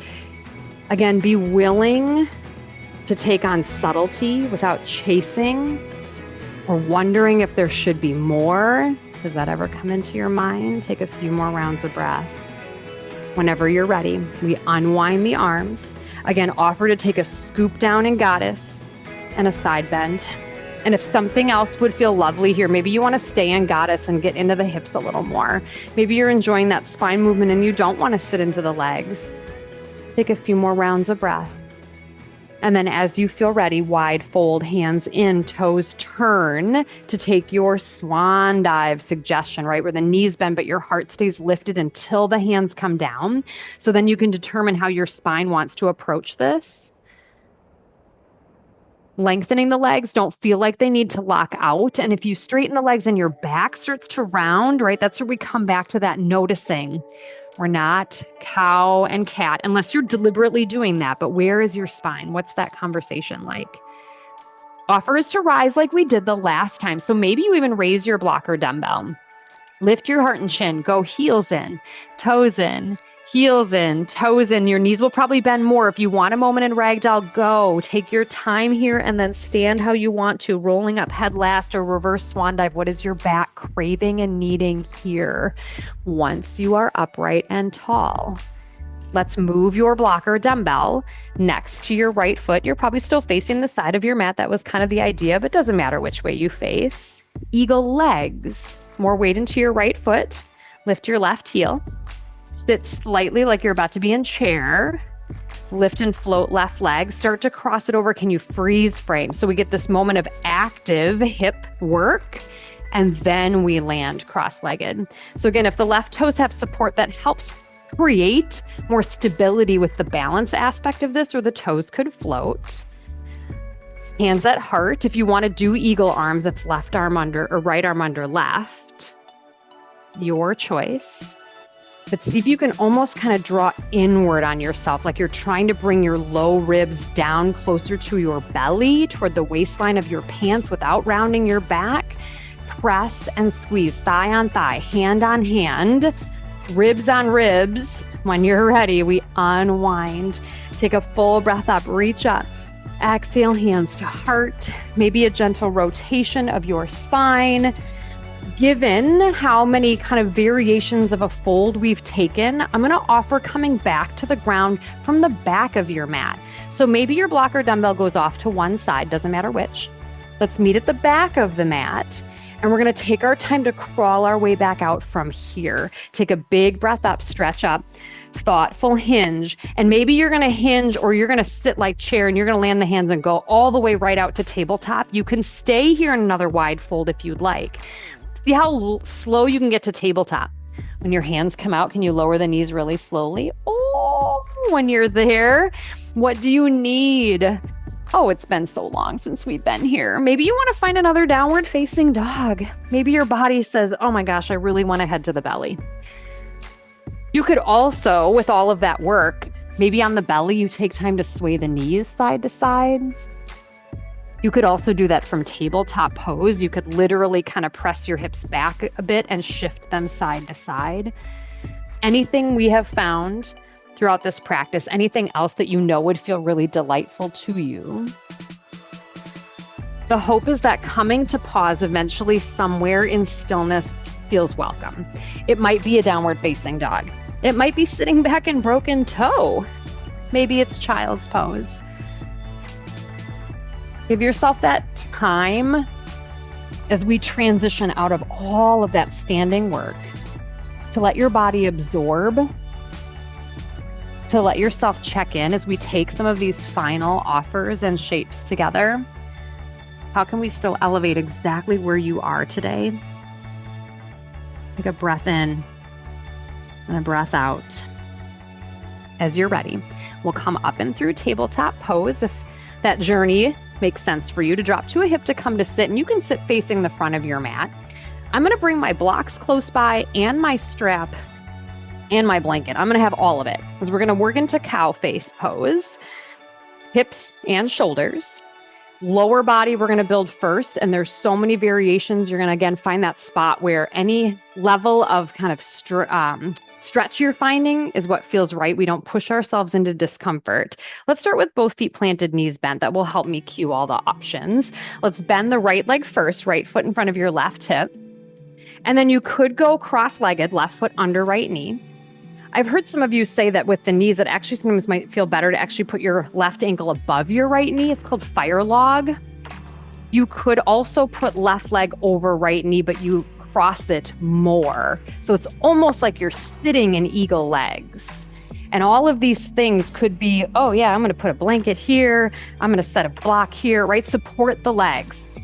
Again, be willing to take on subtlety without chasing or wondering if there should be more. Does that ever come into your mind? Take a few more rounds of breath. Whenever you're ready, we unwind the arms. Again, offer to take a scoop down in goddess and a side bend. And if something else would feel lovely here, maybe you want to stay in goddess and get into the hips a little more. Maybe you're enjoying that spine movement and you don't want to sit into the legs. Take a few more rounds of breath. And then as you feel ready, wide fold, hands in, toes turn to take your swan dive suggestion, right? Where the knees bend, but your heart stays lifted until the hands come down. So then you can determine how your spine wants to approach this. Lengthening the legs, don't feel like they need to lock out. And if you straighten the legs and your back starts to round, right, that's where we come back to that noticing. We're not cow and cat unless you're deliberately doing that. But where is your spine? What's that conversation like? Offer is to rise like we did the last time. So maybe you even raise your block or dumbbell. Lift your heart and chin. Go heels in, toes in. Heels in, toes in. Your knees will probably bend more. If you want a moment in ragdoll, go. Take your time here and then stand how you want to. Rolling up head last or reverse swan dive. What is your back craving and needing here once you are upright and tall? Let's move your blocker dumbbell next to your right foot. You're probably still facing the side of your mat. That was kind of the idea, but doesn't matter which way you face. Eagle legs. More weight into your right foot. Lift your left heel. Sit slightly like you're about to be in chair. Lift and float left leg. Start to cross it over. Can you freeze frame? So we get this moment of active hip work, and then we land cross-legged. So again, if the left toes have support, that helps create more stability with the balance aspect of this, or the toes could float. Hands at heart. If you want to do eagle arms, that's left arm under or right arm under left. Your choice. But see if you can almost kind of draw inward on yourself, like you're trying to bring your low ribs down closer to your belly, toward the waistline of your pants without rounding your back. Press and squeeze, thigh on thigh, hand on hand, ribs on ribs. When you're ready, we unwind. Take a full breath up, reach up. Exhale, hands to heart. Maybe a gentle rotation of your spine. Given how many kind of variations of a fold we've taken, I'm going to offer coming back to the ground from the back of your mat. So maybe your blocker dumbbell goes off to one side, doesn't matter which. Let's meet at the back of the mat, and we're going to take our time to crawl our way back out from here. Take a big breath up, stretch up, thoughtful hinge, and maybe you're going to hinge or you're going to sit like chair and you're going to land the hands and go all the way right out to tabletop. You can stay here in another wide fold if you'd like. See how slow you can get to tabletop. When your hands come out, can you lower the knees really slowly? Oh, when you're there, what do you need? Oh, it's been so long since we've been here. Maybe you want to find another downward facing dog. Maybe your body says, oh my gosh, I really want to head to the belly. You could also, with all of that work, maybe on the belly, you take time to sway the knees side to side. You could also do that from tabletop pose. You could literally kind of press your hips back a bit and shift them side to side. Anything we have found throughout this practice, anything else that you know would feel really delightful to you. The hope is that coming to pause eventually somewhere in stillness feels welcome. It might be a downward facing dog. It might be sitting back in broken toe. Maybe it's child's pose. Give yourself that time as we transition out of all of that standing work to let your body absorb, to let yourself check in as we take some of these final offers and shapes together. How can we still elevate exactly where you are today? Take a breath in and a breath out. As you're ready, we'll come up and through tabletop pose. If that journey makes sense for you, to drop to a hip to come to sit, and you can sit facing the front of your mat. I'm going to bring my blocks close by and my strap and my blanket. I'm going to have all of it because we're going to work into cow face pose, hips and shoulders. Lower body, we're going to build first, and there's so many variations. You're going to, again, find that spot where any level of kind of stretch you're finding is what feels right. We don't push ourselves into discomfort. Let's start with both feet planted, knees bent. That will help me cue all the options. Let's bend the right leg first, right foot in front of your left hip. And then you could go cross-legged, left foot under right knee. I've heard some of you say that with the knees, it actually sometimes might feel better to actually put your left ankle above your right knee. It's called fire log. You could also put left leg over right knee, but you cross it more. So it's almost like you're sitting in eagle legs. And all of these things could be, oh yeah, I'm going to put a blanket here. I'm going to set a block here, right? Support the legs.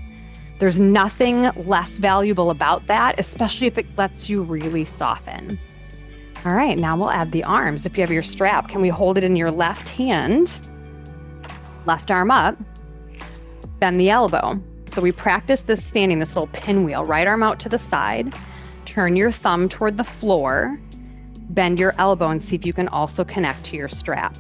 There's nothing less valuable about that, especially if it lets you really soften. All right, now we'll add the arms. If you have your strap, can we hold it in your left hand? Left arm up, bend the elbow. So we practice this standing, this little pinwheel. Right arm out to the side, turn your thumb toward the floor, bend your elbow, and see if you can also connect to your strap.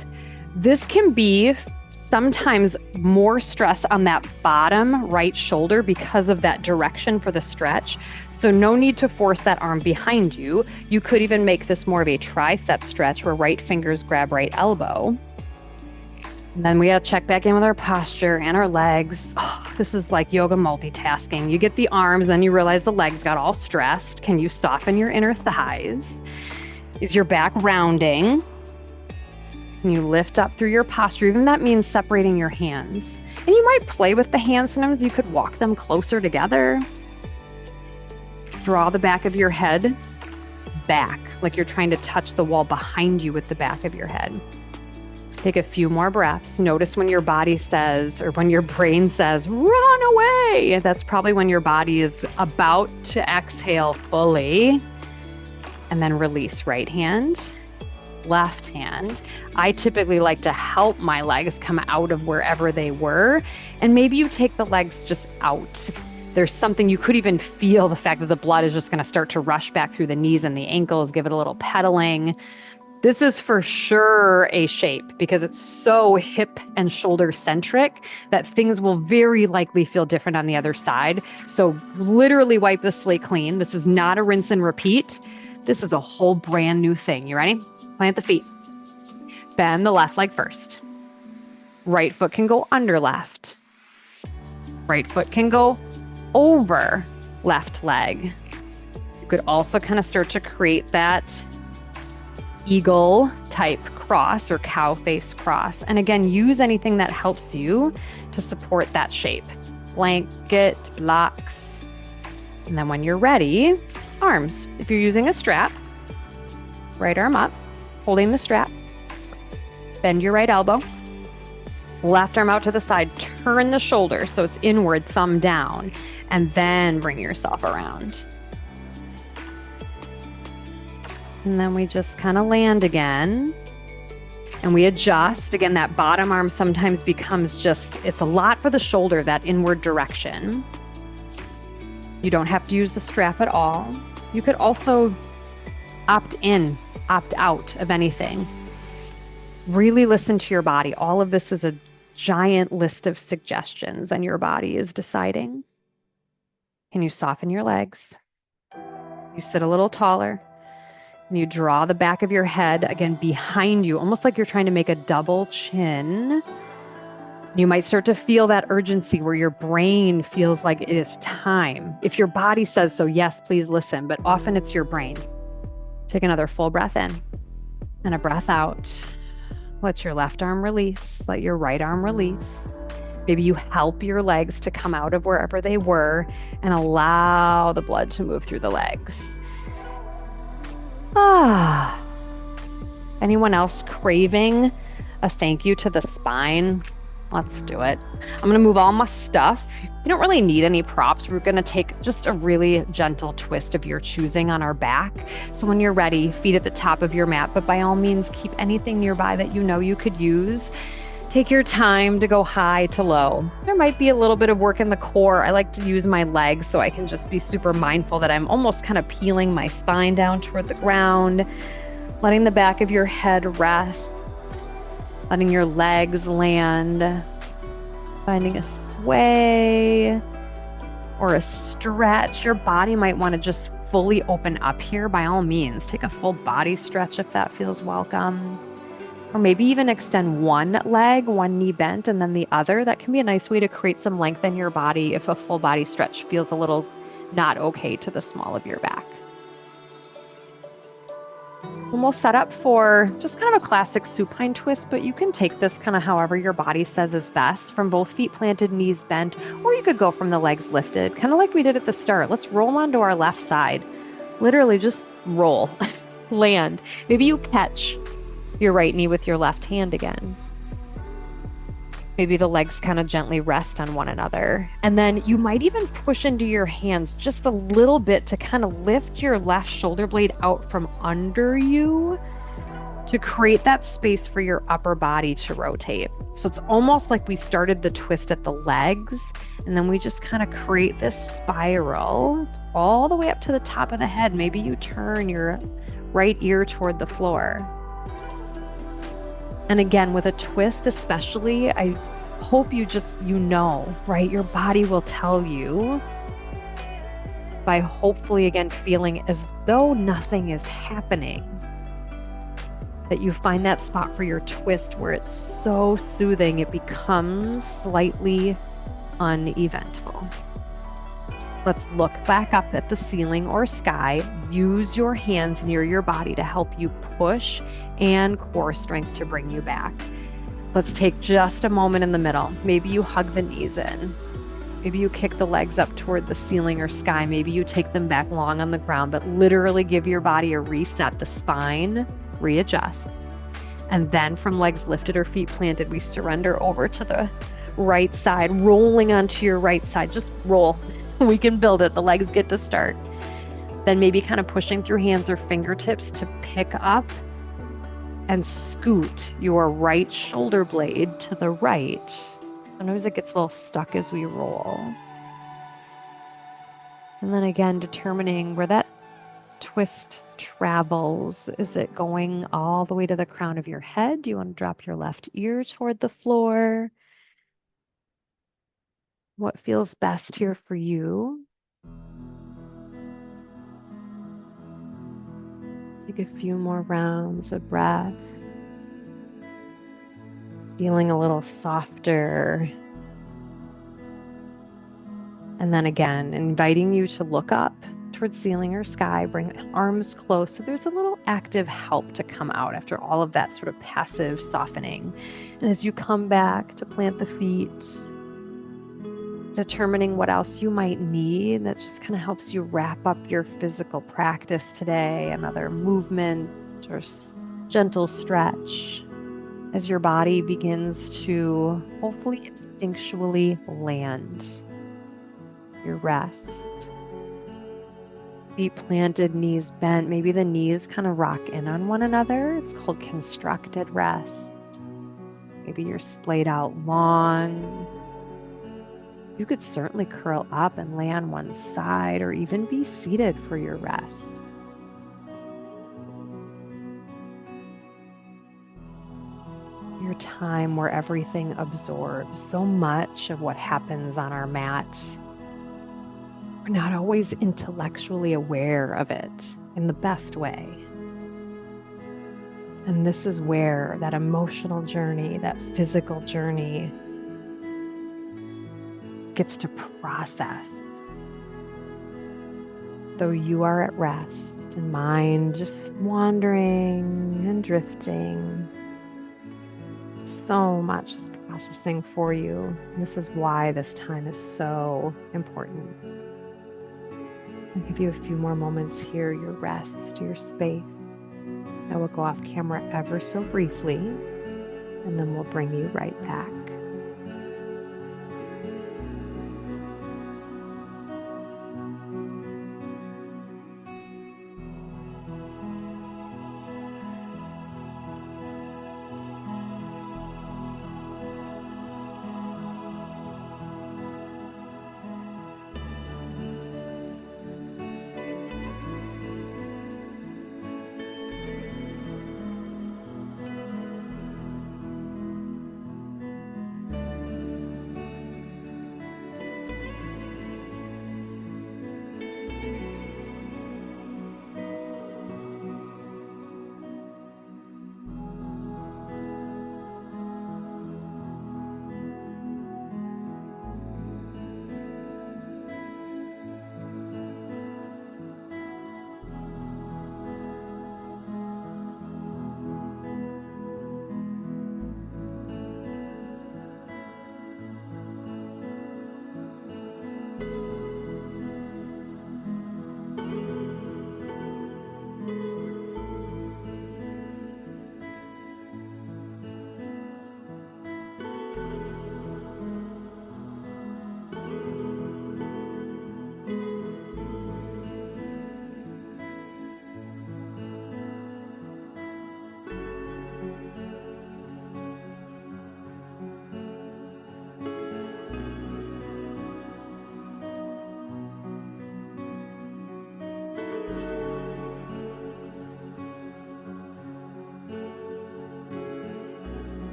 This can be sometimes more stress on that bottom right shoulder because of that direction for the stretch. So no need to force that arm behind you. You could even make this more of a tricep stretch where right fingers grab right elbow. And then we gotta check back in with our posture and our legs. Oh, this is like yoga multitasking. You get the arms, then you realize the legs got all stressed. Can you soften your inner thighs? Is your back rounding? Can you lift up through your posture? Even that means separating your hands. And you might play with the hands. Sometimes you could walk them closer together. Draw the back of your head back, like you're trying to touch the wall behind you with the back of your head. Take a few more breaths. Notice when your body says, or when your brain says, run away. That's probably when your body is about to exhale fully. And then release right hand, left hand. I typically like to help my legs come out of wherever they were. And maybe you take the legs just out. There's something, you could even feel the fact that the blood is just going to start to rush back through the knees and the ankles, give it a little pedaling. This is for sure a shape because it's so hip and shoulder centric that things will very likely feel different on the other side. So literally wipe the slate clean. This is not a rinse and repeat. This is a whole brand new thing. You ready? Plant the feet. Bend the left leg first. Right foot can go under left. Right foot can go over left leg. You could also kind of start to create that eagle type cross or cow face cross. And again, use anything that helps you to support that shape. Blanket, blocks. And then when you're ready, arms. If you're using a strap, right arm up, holding the strap. Bend your right elbow. Left arm out to the side. Turn the shoulder so it's inward, thumb down. And then bring yourself around. And then we just kind of land again. And we adjust. Again, that bottom arm sometimes becomes just, it's a lot for the shoulder, that inward direction. You don't have to use the strap at all. You could also opt in, opt out of anything. Really listen to your body. All of this is a giant list of suggestions, and your body is deciding. Can you soften your legs? You sit a little taller. And you draw the back of your head again behind you, almost like you're trying to make a double chin. You might start to feel that urgency where your brain feels like it is time. If your body says so, yes, please listen, but often it's your brain. Take another full breath in and a breath out. Let your left arm release. Let your right arm release. Maybe you help your legs to come out of wherever they were and allow the blood to move through the legs. Anyone else craving a thank you to the spine? Let's do it. I'm going to move all my stuff. You don't really need any props. We're going to take just a really gentle twist of your choosing on our back. So when you're ready, feet at the top of your mat, but by all means, keep anything nearby that you know you could use. Take your time to go high to low. There might be a little bit of work in the core. I like to use my legs so I can just be super mindful that I'm almost kind of peeling my spine down toward the ground, letting the back of your head rest, letting your legs land, finding a sway or a stretch. Your body might want to just fully open up here. By all means, take a full body stretch if that feels welcome. Or maybe even extend one leg, one knee bent, and then the other. That can be a nice way to create some length in your body if a full body stretch feels a little not okay to the small of your back. And we'll set up for just kind of a classic supine twist, but you can take this kind of however your body says is best, from both feet planted, knees bent, or you could go from the legs lifted, kind of like we did at the start. Let's roll onto our left side. Literally just roll, land. Maybe you catch your right knee with your left hand again. Maybe the legs kind of gently rest on one another. And then you might even push into your hands just a little bit to kind of lift your left shoulder blade out from under you to create that space for your upper body to rotate. So it's almost like we started the twist at the legs, and then we just kind of create this spiral all the way up to the top of the head. Maybe you turn your right ear toward the floor. And again, with a twist especially, I hope you know, right? Your body will tell you by hopefully, again, feeling as though nothing is happening, that you find that spot for your twist where it's so soothing, it becomes slightly uneventful. Let's look back up at the ceiling or sky. Use your hands near your body to help you push and core strength to bring you back. Let's take just a moment in the middle. Maybe you hug the knees in. Maybe you kick the legs up toward the ceiling or sky. Maybe you take them back long on the ground, but literally give your body a reset. The spine, readjust. And then from legs lifted or feet planted, we surrender over to the right side, rolling onto your right side. Just roll. We can build it. The legs get to start. Then maybe kind of pushing through hands or fingertips to pick up and scoot your right shoulder blade to the right. Sometimes it gets a little stuck as we roll. And then again, determining where that twist travels. Is it going all the way to the crown of your head? Do you want to drop your left ear toward the floor? What feels best here for you? Take a few more rounds of breath. Feeling a little softer. And then again, inviting you to look up towards ceiling or sky, bring arms close so there's a little active help to come out after all of that sort of passive softening. And as you come back to plant the feet, determining what else you might need, that just kind of helps you wrap up your physical practice today. Another movement or gentle stretch as your body begins to hopefully instinctually land your rest. Feet planted, knees bent. Maybe the knees kind of rock in on one another. It's called constructed rest. Maybe you're splayed out long. You could certainly curl up and lay on one side or even be seated for your rest. Your time where everything absorbs so much of what happens on our mat. We're not always intellectually aware of it in the best way. And this is where that emotional journey, that physical journey gets to process. Though you are at rest and mind just wandering and drifting, so much is processing for you. This is why this time is so important. I'll give you a few more moments here, your rest, your space. I will go off camera ever so briefly, and then we'll bring you right back.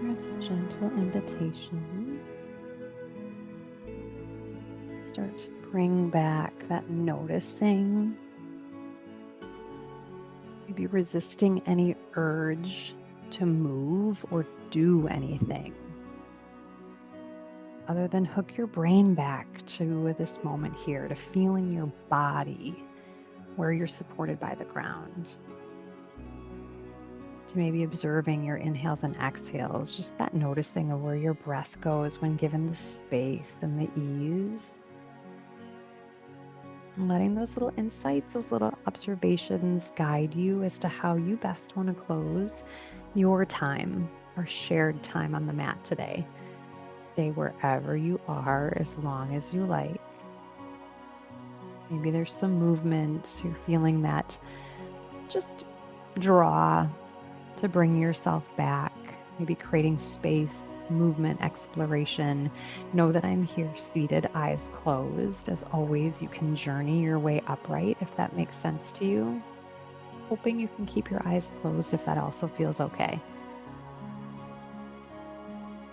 There's a gentle invitation. Start to bring back that noticing, maybe resisting any urge to move or do anything other than hook your brain back to this moment here, to feeling your body where you're supported by the ground, to maybe observing your inhales and exhales, just that noticing of where your breath goes when given the space and the ease. And letting those little insights, those little observations guide you as to how you best want to close your time or shared time on the mat today. Stay wherever you are as long as you like. Maybe there's some movement, you're feeling that just draw to bring yourself back, maybe creating space, movement, exploration. Know that I'm here seated, eyes closed. As always, you can journey your way upright if that makes sense to you. Hoping you can keep your eyes closed if that also feels okay.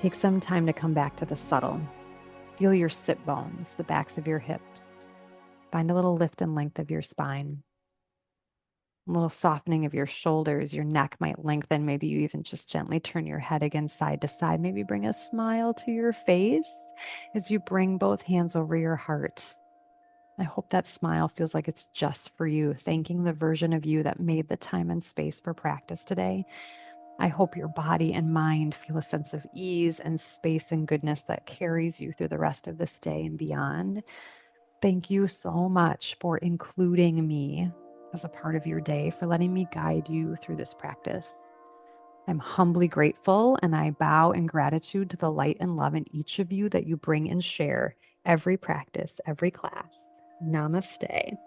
Take some time to come back to the subtle. Feel your sit bones, the backs of your hips. Find a little lift and length of your spine. A little softening of your shoulders, your neck might lengthen. Maybe you even just gently turn your head again side to side. Maybe bring a smile to your face as you bring both hands over your heart. I hope that smile feels like it's just for you, thanking the version of you that made the time and space for practice today. I hope your body and mind feel a sense of ease and space and goodness that carries you through the rest of this day and beyond. Thank you so much for including me as a part of your day, for letting me guide you through this practice. I'm humbly grateful, and I bow in gratitude to the light and love in each of you that you bring and share every practice, every class. Namaste.